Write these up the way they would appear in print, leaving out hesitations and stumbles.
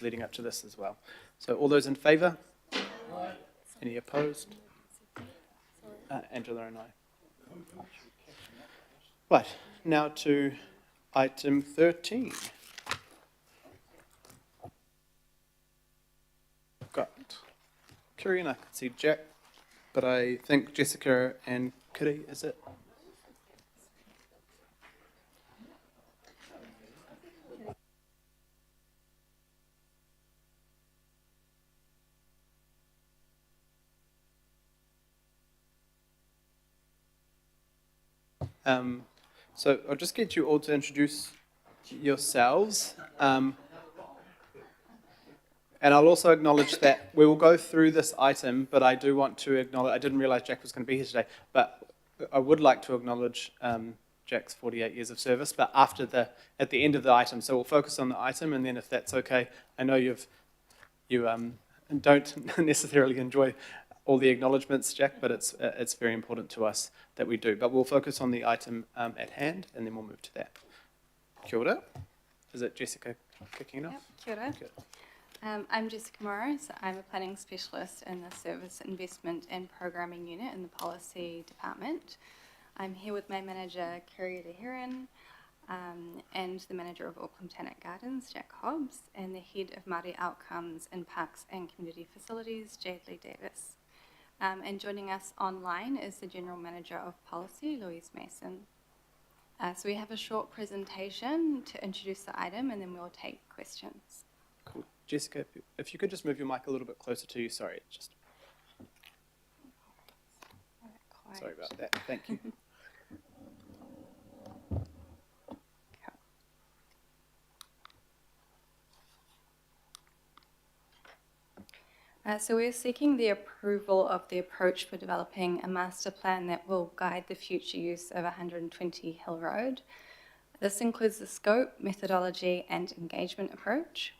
leading up to this as well. So all those in favour? Aye. Any opposed? Angela and I. Right, now to item 13. Got Kiri and I can see Jack, but I think Jessica and Kiri, is it? So I'll just get you all to introduce yourselves. And I'll also acknowledge that we will go through this item, but I do want to acknowledge, I didn't realise Jack was going to be here today, but I would like to acknowledge Jack's 48 years of service, but at the end of the item. So we'll focus on the item, and then if that's okay, I know you don't necessarily enjoy all the acknowledgements, Jack, but it's very important to us that we do. But we'll focus on the item at hand, and then we'll move to that. Kia ora. Is it Jessica kicking it off? Yep, kia ora. Good. I'm Jessica Morrow, so I'm a planning specialist in the Service Investment and Programming Unit in the Policy Department. I'm here with my manager, Kiri Heron, and the manager of Auckland Botanic Gardens, Jack Hobbs, and the head of Māori Outcomes in Parks and Community Facilities, Jade Lee Davis. And joining us online is the General Manager of Policy, Louise Mason. So we have a short presentation to introduce the item, and then we'll take questions. Cool. Jessica, if you could just move your mic a little bit closer to you. Sorry, just... Sorry about that. Thank you. So we're seeking the approval of the approach for developing a master plan that will guide the future use of 120 Hill Road. This includes the scope, methodology and engagement approach.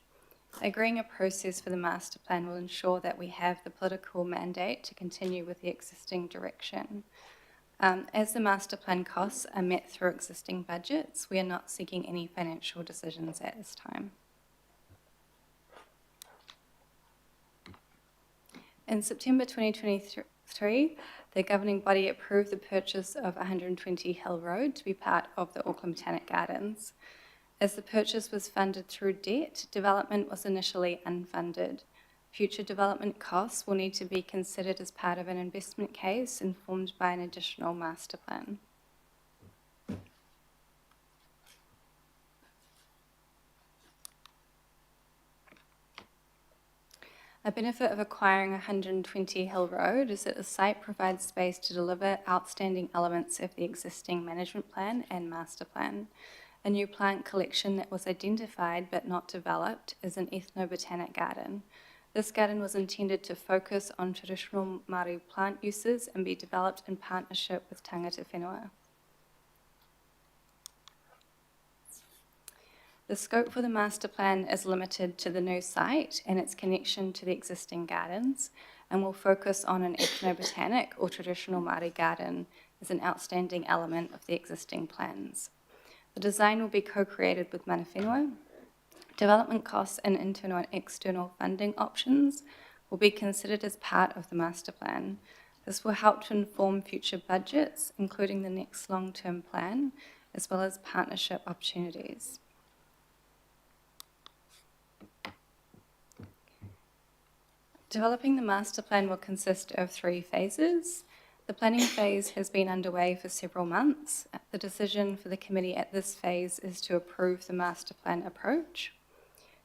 Agreeing a process for the master plan will ensure that we have the political mandate to continue with the existing direction. As the master plan costs are met through existing budgets, we are not seeking any financial decisions at this time. In September 2023, the governing body approved the purchase of 120 Hill Road to be part of the Auckland Botanic Gardens. As the purchase was funded through debt, development was initially unfunded. Future development costs will need to be considered as part of an investment case informed by an additional master plan. A benefit of acquiring 120 Hill Road is that the site provides space to deliver outstanding elements of the existing management plan and master plan. A new plant collection that was identified but not developed is an ethnobotanic garden. This garden was intended to focus on traditional Māori plant uses and be developed in partnership with tangata whenua. The scope for the master plan is limited to the new site and its connection to the existing gardens, and will focus on an ethnobotanic or traditional Māori garden as an outstanding element of the existing plans. The design will be co-created with mana whenua. Development costs and internal and external funding options will be considered as part of the master plan. This will help to inform future budgets, including the next long-term plan, as well as partnership opportunities. Developing the master plan will consist of 3 phases. The planning phase has been underway for several months. The decision for the committee at this phase is to approve the master plan approach.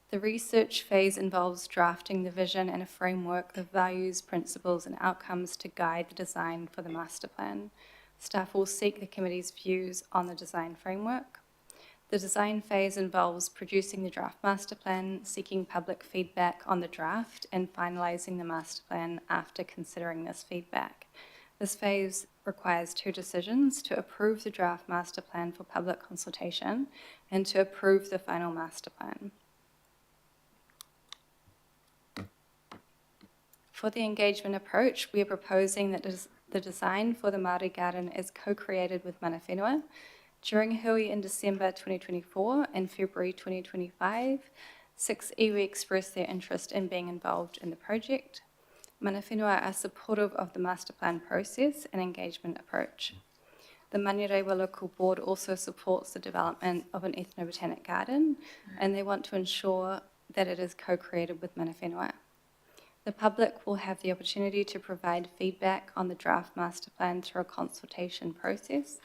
The research phase involves drafting the vision and a framework of values, principles and outcomes to guide the design for the master plan. Staff will seek the committee's views on the design framework. The design phase involves producing the draft master plan, seeking public feedback on the draft, and finalising the master plan after considering this feedback. This phase requires 2 decisions: to approve the draft master plan for public consultation and to approve the final master plan. For the engagement approach, we are proposing that the design for the Māori garden is co-created with mana whenua. During hui in December 2024 and February 2025, 6 iwi expressed their interest in being involved in the project. Mana whenua are supportive of the master plan process and engagement approach. The Manurewa Local Board also supports the development of an ethnobotanic garden, and they want to ensure that it is co-created with mana whenua. The public will have the opportunity to provide feedback on the draft master plan through a consultation process.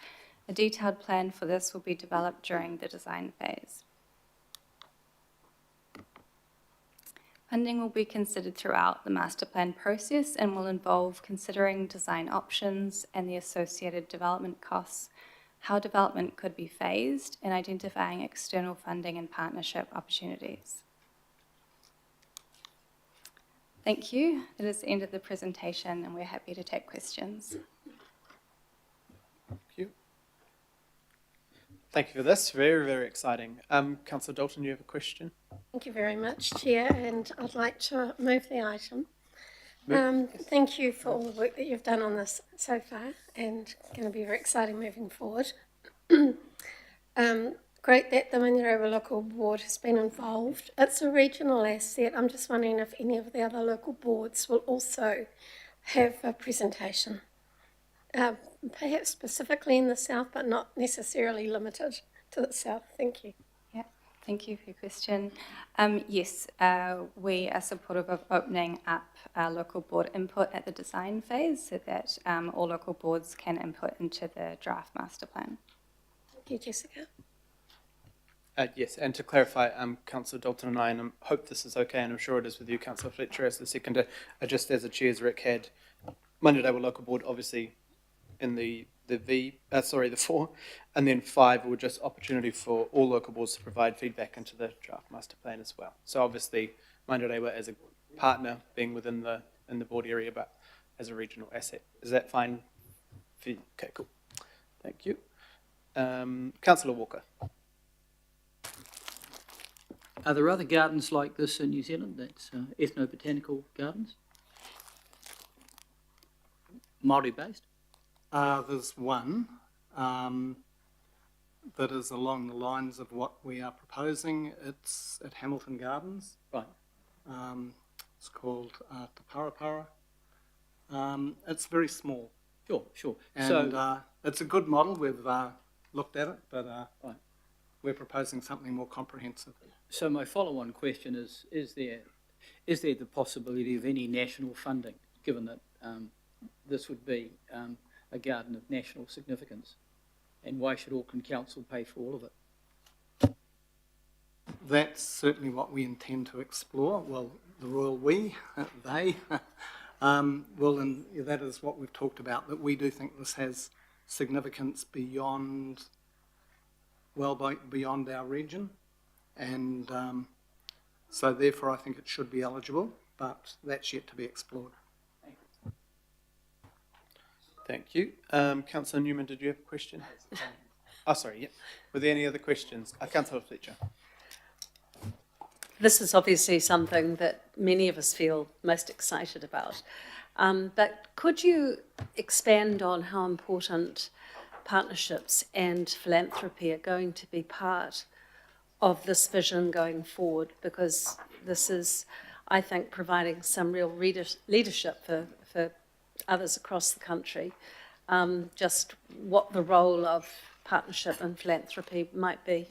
A detailed plan for this will be developed during the design phase. Funding will be considered throughout the master plan process and will involve considering design options and the associated development costs, how development could be phased, and identifying external funding and partnership opportunities. Thank you. It is the end of the presentation and we're happy to take questions. Thank you. Thank you for this. Very, very exciting. Councillor Dalton, you have a question? Thank you very much, Chair, and I'd like to move the item. Thank you for all the work that you've done on this so far, and going to be very exciting moving forward. Great that the Manurewa Local Board has been involved. It's a regional asset. I'm just wondering if any of the other local boards will also have a presentation, perhaps specifically in the south, but not necessarily limited to the south. Thank you. Yeah, thank you for your question. Yes, we are supportive of opening up local board input at the design phase so that all local boards can input into the draft master plan. Thank you, Jessica. Yes, and to clarify, Councillor Dalton and I, and I hope this is okay, and I'm sure it is with you, Councillor Fletcher, as the seconder, just as a chair's rec had, Manurewa Local Board, obviously, in the 4, and then 5 were just opportunity for all local boards to provide feedback into the draft master plan as well. So obviously, Manurewa as a partner being within the board area, but as a regional asset. Is that fine for you? Okay, cool. Thank you. Councillor Walker. Are there other gardens like this in New Zealand? That's ethnobotanical gardens? Māori based? There's one that is along the lines of what we are proposing. It's at Hamilton Gardens. Right. It's called Te Parapara. It's very small. Sure. And So it's a good model. We've looked at it, but right. we're proposing something more comprehensive. So my follow-on question is there the possibility of any national funding, given that this would be a garden of national significance? And why should Auckland Council pay for all of it? That's certainly what we intend to explore. Well, the royal we, they, well, and that is what we've talked about, that we do think this has significance beyond, beyond our region. And so therefore I think it should be eligible, but that's yet to be explored. Thank you. Councillor Newman, did you have a question? Oh, sorry, yeah. Were there any other questions? Councillor Fletcher. This is obviously something that many of us feel most excited about. But could you expand on how important partnerships and philanthropy are going to be part of this vision going forward? Because this is, I think, providing some real leadership for others across the country, just what the role of partnership and philanthropy might be.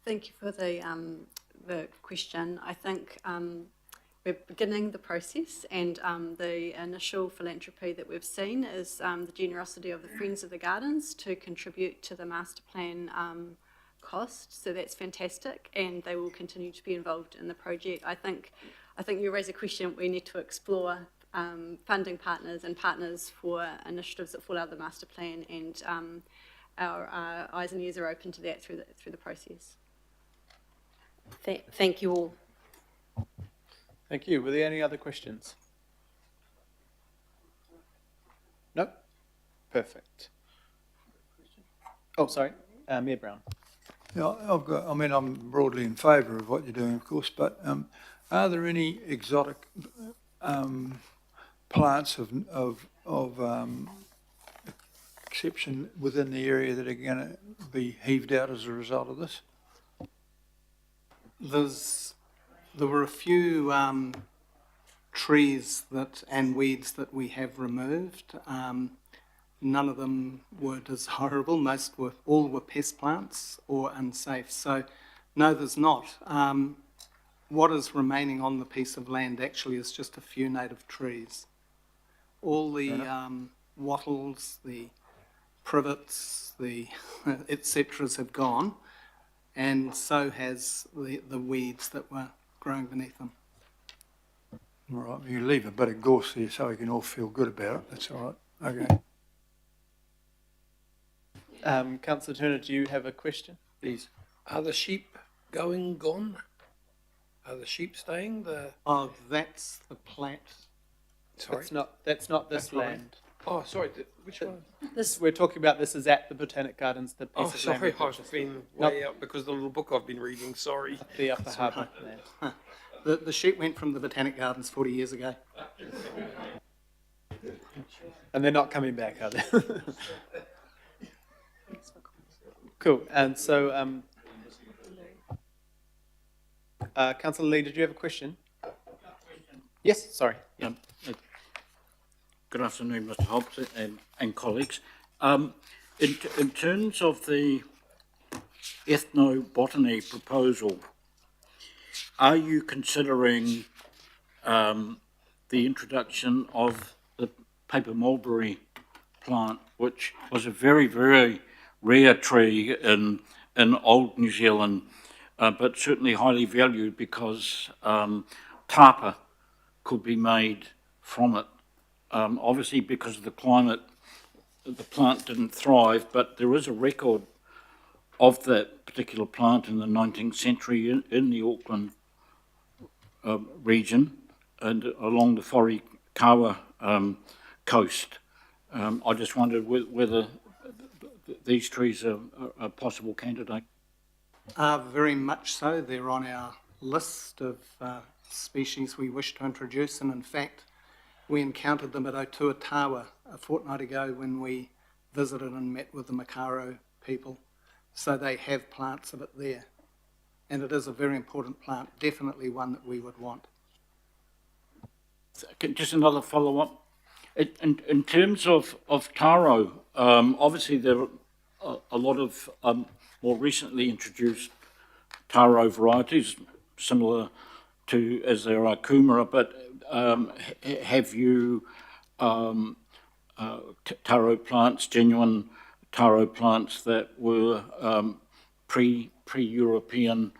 Thank you for the question. I think we're beginning the process, and the initial philanthropy that we've seen is the generosity of the Friends of the Gardens to contribute to the master plan cost. So that's fantastic, and they will continue to be involved in the project. I think you raise a question we need to explore funding partners and partners for initiatives that fall out of the master plan, and our eyes and ears are open to that through the process. Thank you all. Thank you. Were there any other questions? No? Perfect. Oh, sorry. Mayor Brown. Yeah, I'm broadly in favour of what you're doing, of course, but are there any exotic plants of perception within the area that are going to be heaved out as a result of this? There were a few trees and weeds that we have removed. None of them were desirable. All were pest plants or unsafe. So, no, there's not. What is remaining on the piece of land actually is just a few native trees. All the wattles, the privets, the etc.s have gone, and so has the weeds that were growing beneath them. All right, you leave a bit of gorse there so we can all feel good about it. That's all right. Okay. Councillor Turner, do you have a question? Please. Are the sheep gone? Are the sheep staying? Oh, that's the plat. Sorry. That's not this land. Oh, sorry. Which one? We're talking about this is at the Botanic Gardens, the piece Oh, of land. sorry. we I've purchased. been Nope. way out because of the little book I've been reading. Sorry. The Upper Harbour land. The sheep went from the Botanic Gardens 40 years ago. And they're not coming back, are they? Cool. And so, Councillor Lee, did you have a question? Yes, sorry. Yeah. Good afternoon, Mr. Hobbs and colleagues. In terms of the ethnobotany proposal, are you considering the introduction of the paper mulberry plant, which was a very, very rare tree in old New Zealand, but certainly highly valued because tapa could be made from it. Obviously, because of the climate, the plant didn't thrive, but there is a record of that particular plant in the 19th century in the Auckland region and along the Whorikawa coast. I just wondered whether these trees are a possible candidate. Very much so. They're on our list of species we wish to introduce, and in fact, we encountered them at Otuatawa a fortnight ago when we visited and met with the Makaro people. So they have plants of it there. And it is a very important plant, definitely one that we would want. Just another follow-up. In terms of taro, obviously there are a lot of more recently introduced taro varieties, similar to as there are kumara, but have you taro plants, genuine taro plants that were pre-European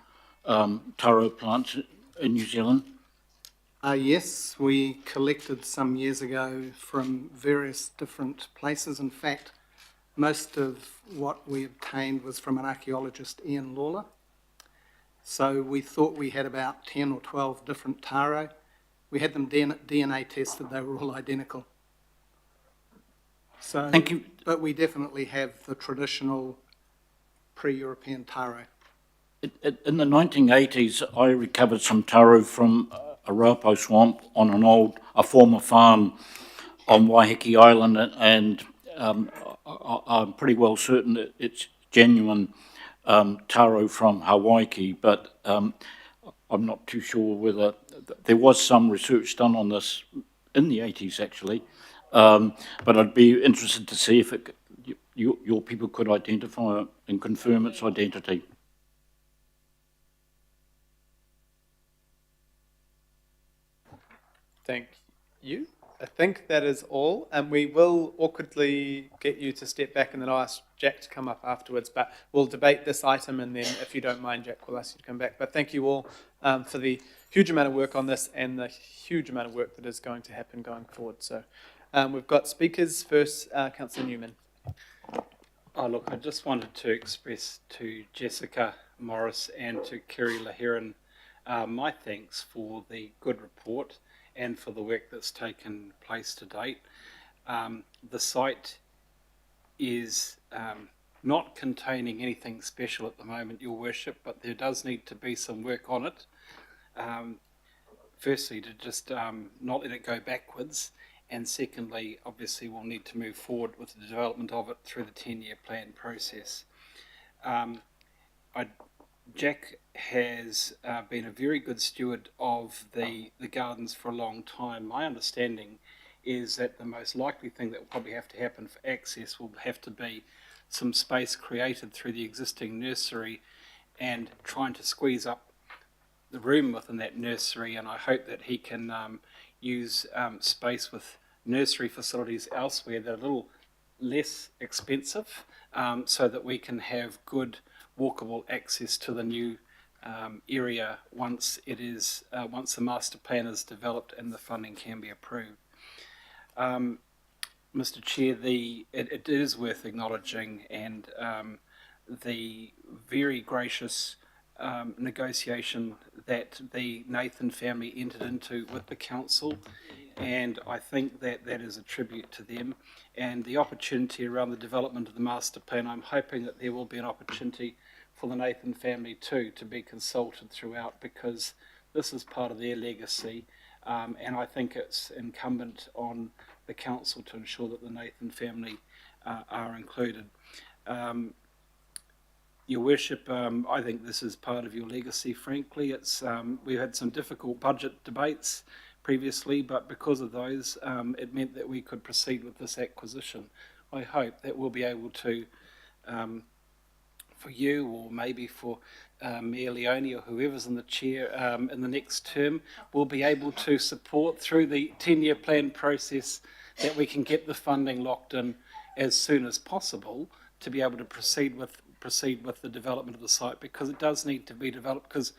taro plants in New Zealand? Yes, we collected some years ago from various different places. In fact, most of what we obtained was from an archaeologist, Ian Lawler. So we thought we had about 10 or 12 different taro. We had them DNA tested, they were all identical. So, Thank you. But we definitely have the traditional pre-European taro. In the 1980s, I recovered some taro from a raupo swamp on a former farm on Waiheke Island, and I'm pretty well certain that it's genuine taro from Hawaii, but I'm not too sure whether there was some research done on this in the 80s actually, but I'd be interested to see if your people could identify it and confirm its identity. Thank you. I think that is all, and we will awkwardly get you to step back, and then I'll ask Jack to come up afterwards, but we'll debate this item, and then if you don't mind, Jack, we'll ask you to come back. But thank you all for the huge amount of work on this and the huge amount of work that is going to happen going forward. So we've got speakers first, Councillor Newman. Oh, look, I just wanted to express to Jessica Morris and to Kerry Lahiran my thanks for the good report and for the work that's taken place to date. The site is not containing anything special at the moment, Your Worship, but there does need to be some work on it. Firstly, to just not let it go backwards, and secondly, obviously, we'll need to move forward with the development of it through the 10-year plan process. Jack has been a very good steward of the gardens for a long time. My understanding is that the most likely thing that will probably have to happen for access will have to be some space created through the existing nursery and trying to squeeze up the room within that nursery, and I hope that he can use space with nursery facilities elsewhere that are a little less expensive, so that we can have good walkable access to the new area once once the master plan is developed and the funding can be approved. Mr. Chair, it is worth acknowledging and the very gracious negotiation that the Nathan family entered into with the council, and I think that is a tribute to them, and the opportunity around the development of the master plan. I'm hoping that there will be an opportunity for the Nathan family too to be consulted throughout, because this is part of their legacy, and I think it's incumbent on the council to ensure that the Nathan family are included. Your Worship, I think this is part of your legacy, frankly. We've had some difficult budget debates previously, but because of those, it meant that we could proceed with this acquisition. I hope that we'll be able to, for you or maybe for Mayor Leone or whoever's in the chair in the next term, we'll be able to support through the 10-year plan process that we can get the funding locked in as soon as possible to be able to proceed with the development of the site, because it does need to be developed, because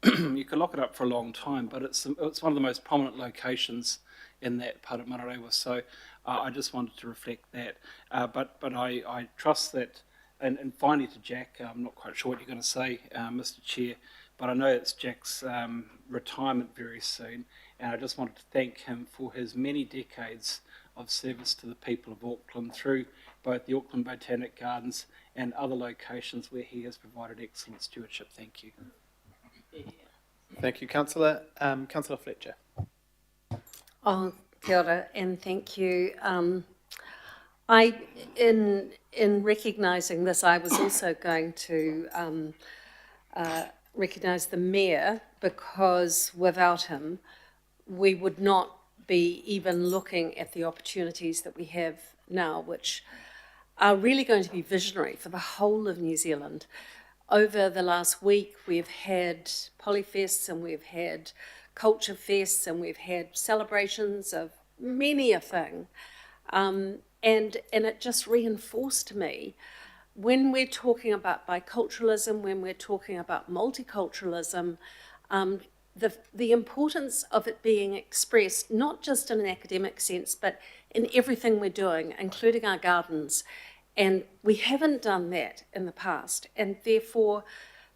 you can lock it up for a long time, but it's one of the most prominent locations in that part of Manarewa. So I just wanted to reflect that. But I trust that, and finally to Jack, I'm not quite sure what you're going to say, Mr. Chair, but I know it's Jack's retirement very soon, and I just wanted to thank him for his many decades of service to the people of Auckland through both the Auckland Botanic Gardens and other locations where he has provided excellent stewardship. Thank you. Thank you, Councillor. Councillor Fletcher. Oh, kia ora, and thank you. In recognising this, I was also going to recognise the Mayor, because without him, we would not be even looking at the opportunities that we have now, which are really going to be visionary for the whole of New Zealand. Over the last week, we've had polyfests and we've had culture fests and we've had celebrations of many a thing. And it just reinforced to me, when we're talking about biculturalism, when we're talking about multiculturalism, the importance of it being expressed, not just in an academic sense, but in everything we're doing, including our gardens. And we haven't done that in the past. And therefore,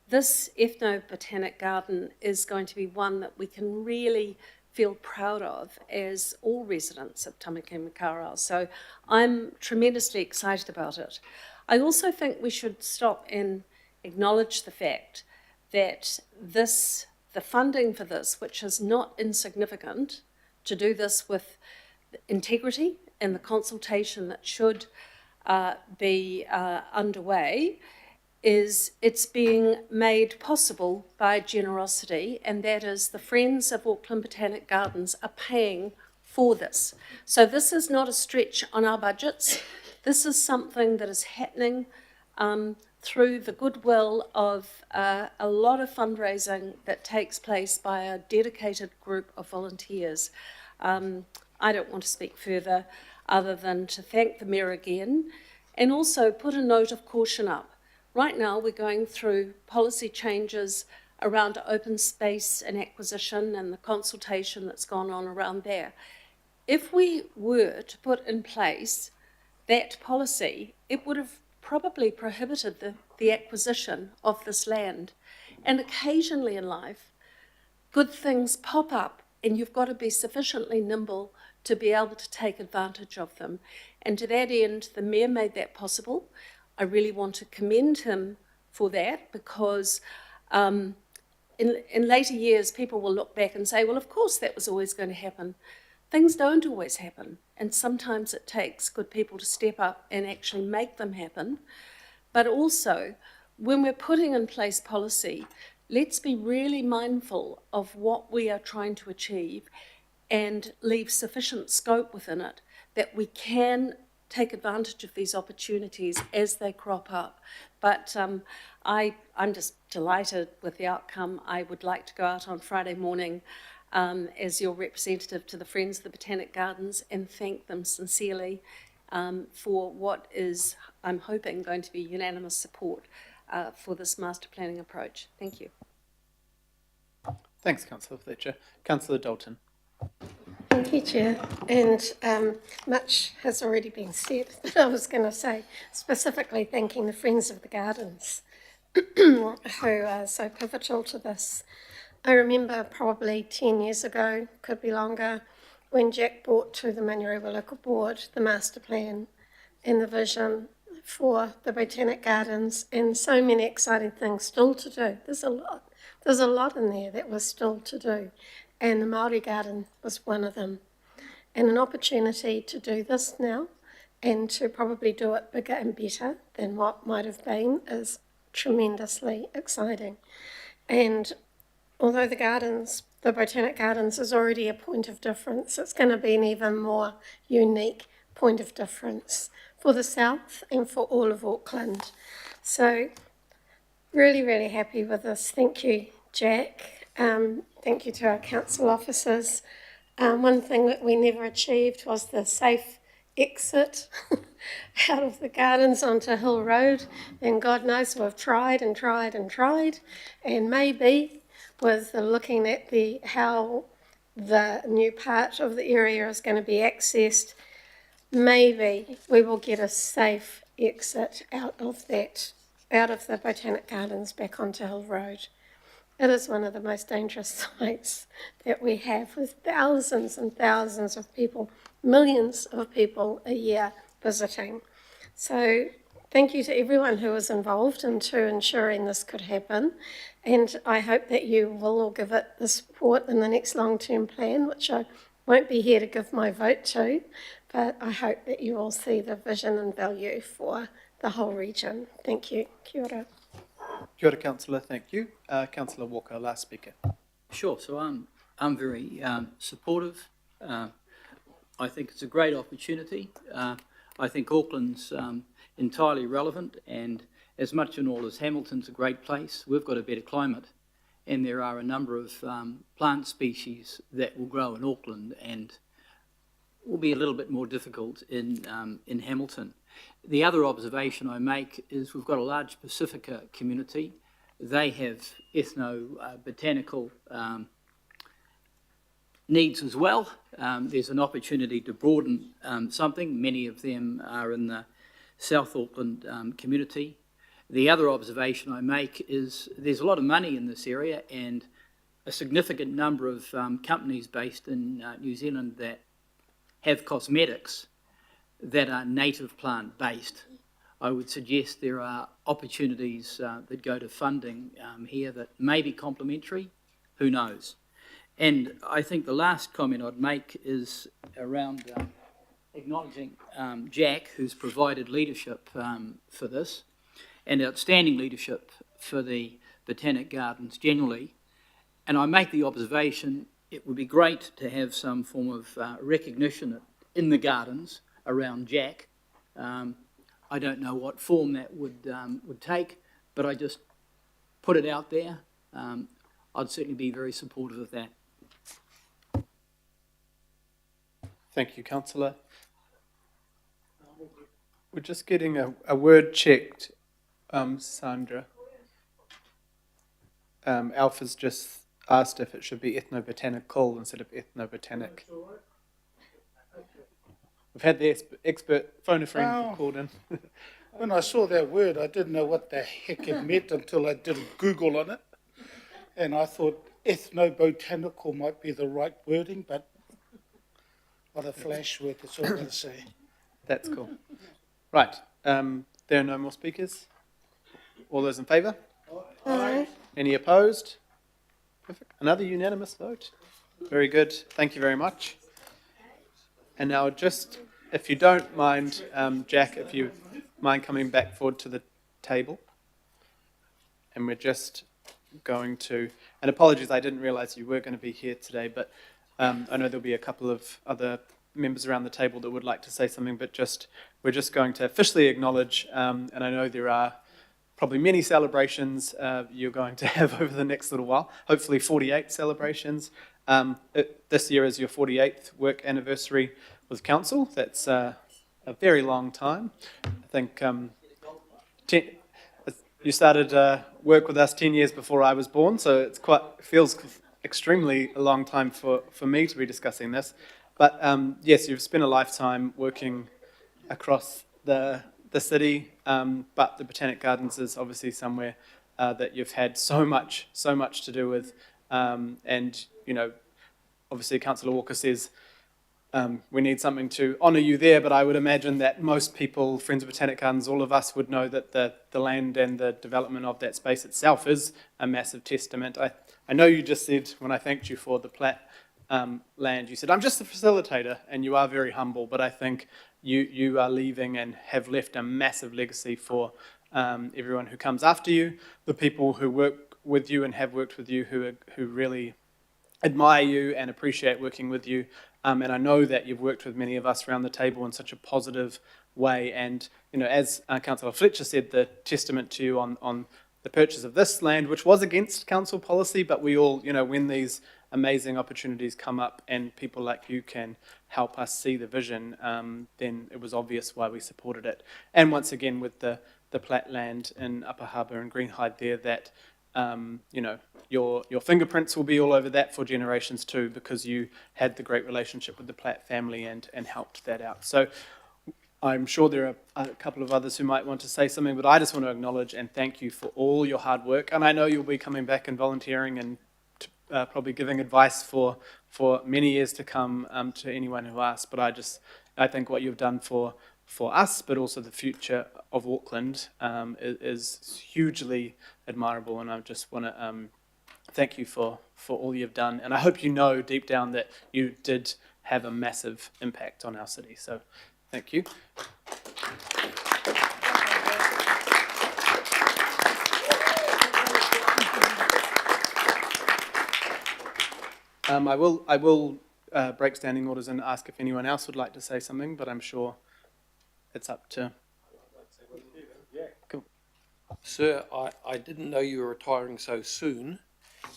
this ethnobotanic garden is going to be one that we can really feel proud of as all residents of Tamaki Makaurau. So I'm tremendously excited about it. I also think we should stop and acknowledge the fact that the funding for this, which is not insignificant, to do this with integrity and the consultation that should be underway, it's being made possible by generosity, and that is the Friends of Auckland Botanic Gardens are paying for this. So this is not a stretch on our budgets. This is something that is happening through the goodwill of a lot of fundraising that takes place by a dedicated group of volunteers. I don't want to speak further other than to thank the Mayor again, and also put a note of caution up. Right now we're going through policy changes around open space and acquisition and the consultation that's gone on around there. If we were to put in place that policy, it would have probably prohibited the acquisition of this land. And occasionally in life, good things pop up and you've got to be sufficiently nimble to be able to take advantage of them. And to that end, the Mayor made that possible. I really want to commend him for that, because in later years, people will look back and say, well, of course that was always going to happen. things don't always happen, and sometimes it takes good people to step up and actually make them happen. But also, when we're putting in place policy, let's be really mindful of what we are trying to achieve and leave sufficient scope within it that we can take advantage of these opportunities as they crop up. But I'm just delighted with the outcome. I would like to go out on Friday morning as your representative to the Friends of the Botanic Gardens and thank them sincerely for what is, I'm hoping, going to be unanimous support for this master planning approach. Thank you. Thanks, Councillor Fletcher. Councillor Dalton. Thank you, Chair. And much has already been said, but I was going to say, specifically thanking the Friends of the Gardens who are so pivotal to this. I remember probably 10 years ago, could be longer, when Jack brought to the Manurewa Local Board the master plan and the vision for the Botanic Gardens, and so many exciting things still to do. There's a lot in there that was still to do, and the Māori Garden was one of them. And an opportunity to do this now and to probably do it bigger and better than what might have been is tremendously exciting. And although the Botanic Gardens is already a point of difference, it's going to be an even more unique point of difference for the South and for all of Auckland. So really, really happy with this. Thank you, Jack. Thank you to our council officers. One thing that we never achieved was the safe exit out of the gardens onto Hill Road, and God knows we've tried and tried and tried, and maybe with looking at how the new part of the area is going to be accessed, maybe we will get a safe exit out of the Botanic Gardens back onto Hill Road. It is one of the most dangerous sites that we have, with thousands and thousands of people, millions of people a year visiting. So thank you to everyone who was involved into ensuring this could happen, and I hope that you will all give it the support in the next long-term plan, which I won't be here to give my vote to, but I hope that you all see the vision and value for the whole region. Thank you. Kia ora. Kia ora, Councillor. Thank you. Councillor Walker, last speaker. Sure. So I'm very supportive. I think it's a great opportunity. I think Auckland's entirely relevant, and as much and all as Hamilton's a great place, we've got a better climate, and there are a number of plant species that will grow in Auckland and will be a little bit more difficult in Hamilton. The other observation I make is we've got a large Pacifica community. They have ethno-botanical needs as well. There's an opportunity to broaden something. Many of them are in the South Auckland community. The other observation I make is there's a lot of money in this area, and a significant number of companies based in New Zealand that have cosmetics that are native plant based. I would suggest there are opportunities that go to funding here that may be complementary, who knows. And I think the last comment I'd make is around acknowledging Jack, who's provided leadership for this, and outstanding leadership for the Botanic Gardens generally. And I make the observation it would be great to have some form of recognition in the gardens around Jack. I don't know what form that would take, but I just put it out there. I'd certainly be very supportive of that. Thank you, Councillor. We're just getting a word checked, Sandra. Alpha's just asked if it should be ethnobotanical instead of ethnobotanic. We've had the expert phone a friend called in. When I saw that word, I didn't know what the heck it meant until I did a Google on it. And I thought ethnobotanical might be the right wording, but what a flash word, that's all I'm going to say. That's cool. Right, there are no more speakers. All those in favour? Aye. Any opposed? Perfect. Another unanimous vote. Very good. Thank you very much. And now just, if you don't mind, Jack, if you mind coming back forward to the table. And we're just going to, and apologies, I didn't realise you were going to be here today, but I know there'll be a couple of other members around the table that would like to say something, but we're just going to officially acknowledge, and I know there are probably many celebrations you're going to have over the next little while, hopefully 48 celebrations. This year is your 48th work anniversary with council. That's a very long time. I think you started work with us 10 years before I was born, so it feels extremely a long time for me to be discussing this. But yes, you've spent a lifetime working across the city, but the Botanic Gardens is obviously somewhere that you've had so much to do with. And, you know, obviously Councillor Walker says we need something to honour you there, but I would imagine that most people, Friends of Botanic Gardens, all of us would know that the land and the development of that space itself is a massive testament. I know you just said, when I thanked you for the Platt land, you said, I'm just a facilitator, and you are very humble, but I think you are leaving and have left a massive legacy for everyone who comes after you, the people who work with you and have worked with you, who really admire you and appreciate working with you. And I know that you've worked with many of us around the table in such a positive way. And, you know, as Councillor Fletcher said, the testament to you on the purchase of this land, which was against council policy, but we all, you know, when these amazing opportunities come up and people like you can help us see the vision, then it was obvious why we supported it. And once again, with the Platt land in Upper Harbour and Greenhide there, that you know, your fingerprints will be all over that for generations too, because you had the great relationship with the Platt family and helped that out. So I'm sure there are a couple of others who might want to say something, but I just want to acknowledge and thank you for all your hard work. And I know you'll be coming back and volunteering and probably giving advice for many years to come to anyone who asks. But I think what you've done for us, but also the future of Auckland, is hugely admirable, and I just want to thank you for all you've done. And I hope you know deep down that you did have a massive impact on our city. So thank you. I will break standing orders and ask if anyone else would like to say something, but I'm sure it's up to... Cool. Sir, I didn't know you were retiring so soon,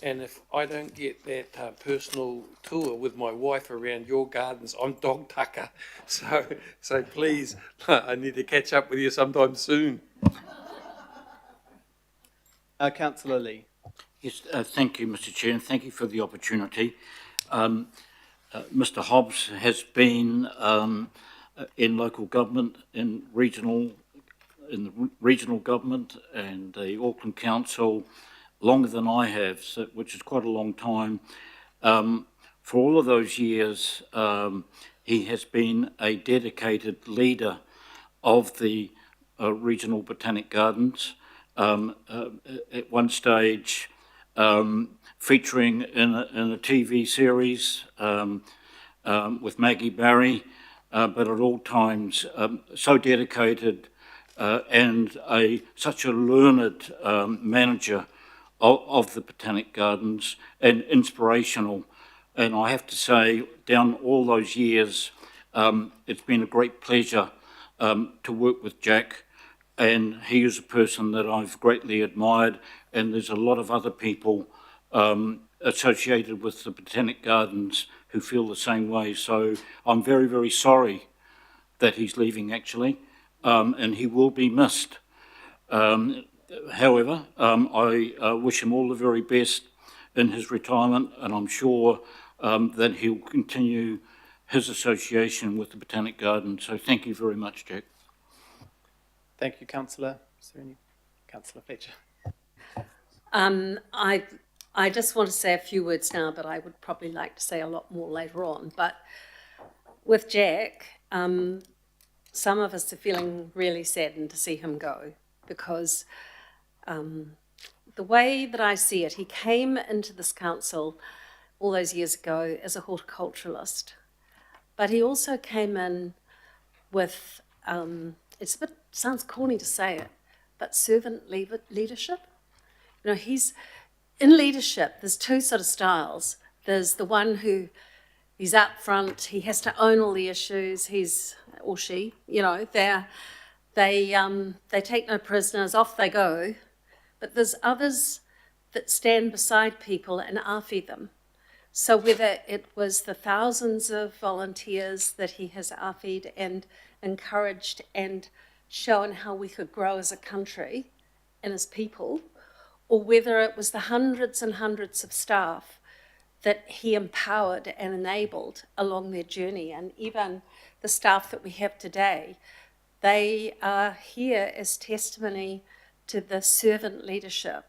and if I don't get that personal tour with my wife around your gardens, I'm dog tucker. So please, I need to catch up with you sometime soon. Councillor Lee. Yes, thank you, Mr. Chair, and thank you for the opportunity. Mr. Hobbs has been in local government, in the regional government and the Auckland Council longer than I have, which is quite a long time. For all of those years, he has been a dedicated leader of the regional botanic gardens. At one stage, featuring in a TV series with Maggie Barry, but at all times so dedicated and such a learned manager of the Botanic Gardens and inspirational. And I have to say, down all those years, it's been a great pleasure to work with Jack, and he is a person that I've greatly admired, and there's a lot of other people associated with the Botanic Gardens who feel the same way. So I'm very, very sorry that he's leaving, actually, and he will be missed. However, I wish him all the very best in his retirement, and I'm sure that he'll continue his association with the Botanic Garden. So thank you very much, Jack. Thank you, Councillor. Is there any? Councillor Fletcher. I just want to say a few words now, but I would probably like to say a lot more later on. But with Jack, some of us are feeling really saddened to see him go, because the way that I see it, he came into this council all those years ago as a horticulturalist. but he also came in with, it's a bit, sounds corny to say it, but servant leadership. You know, in leadership, there's two sort of styles. There's the one who he's up front, he has to own all the issues, he's, or she, you know, they take no prisoners, off they go. But there's others that stand beside people and RFE them. So whether it was the thousands of volunteers that he has RFE'd and encouraged and shown how we could grow as a country and as people, or whether it was the hundreds and hundreds of staff that he empowered and enabled along their journey, and even the staff that we have today, they are here as testimony to the servant leadership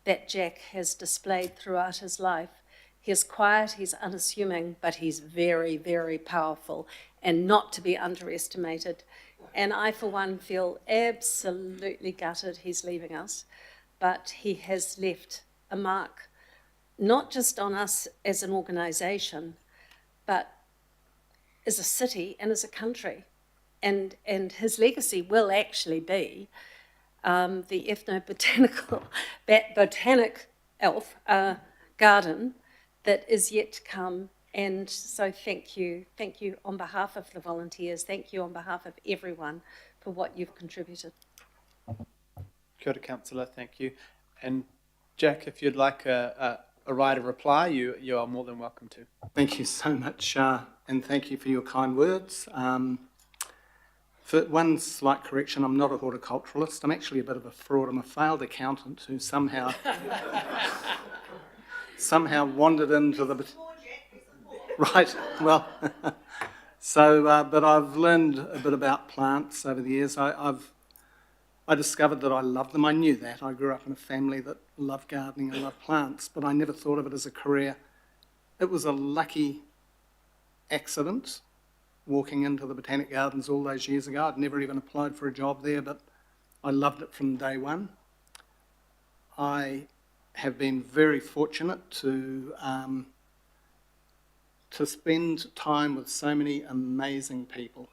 that Jack has displayed throughout his life. He's quiet, he's unassuming, but he's very, very powerful and not to be underestimated. And I, for one, feel absolutely gutted he's leaving us, but he has left a mark, not just on us as an organisation, but as a city and as a country. And his legacy will actually be the botanic elf garden that is yet to come. And so thank you on behalf of the volunteers, thank you on behalf of everyone for what you've contributed. Kia ora, Councillor, thank you. And Jack, if you'd like a right of reply, you are more than welcome to. Thank you so much, and thank you for your kind words. For one slight correction, I'm not a horticulturalist. I'm actually a bit of a fraud. I'm a failed accountant who somehow wandered into the... Right, well, so, but I've learned a bit about plants over the years. I discovered that I loved them. I knew that. I grew up in a family that loved gardening and loved plants, but I never thought of it as a career. It was a lucky accident walking into the Botanic Gardens all those years ago. I'd never even applied for a job there, but I loved it from day one. I have been very fortunate to spend time with so many amazing people.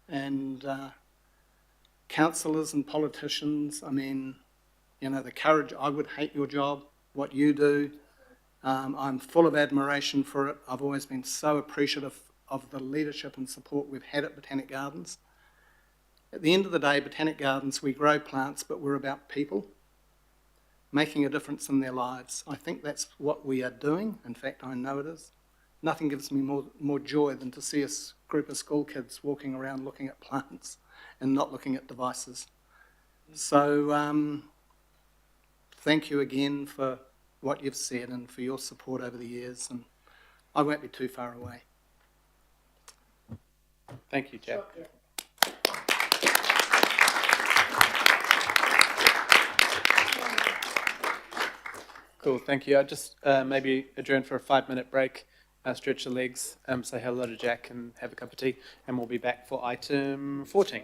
And councillors and politicians, I mean, you know, the courage, I would hate your job, what you do. I'm full of admiration for it. I've always been so appreciative of the leadership and support we've had at Botanic Gardens. At the end of the day, Botanic Gardens, we grow plants, but we're about people, making a difference in their lives. I think that's what we are doing. In fact, I know it is. Nothing gives me more joy than to see a group of school kids walking around looking at plants and not looking at devices. So thank you again for what you've said and for your support over the years, and I won't be too far away. Thank you, Jack. Cool, thank you. I'll just maybe adjourn for a 5-minute break, stretch the legs, say hello to Jack and have a cup of tea, and we'll be back for item 14.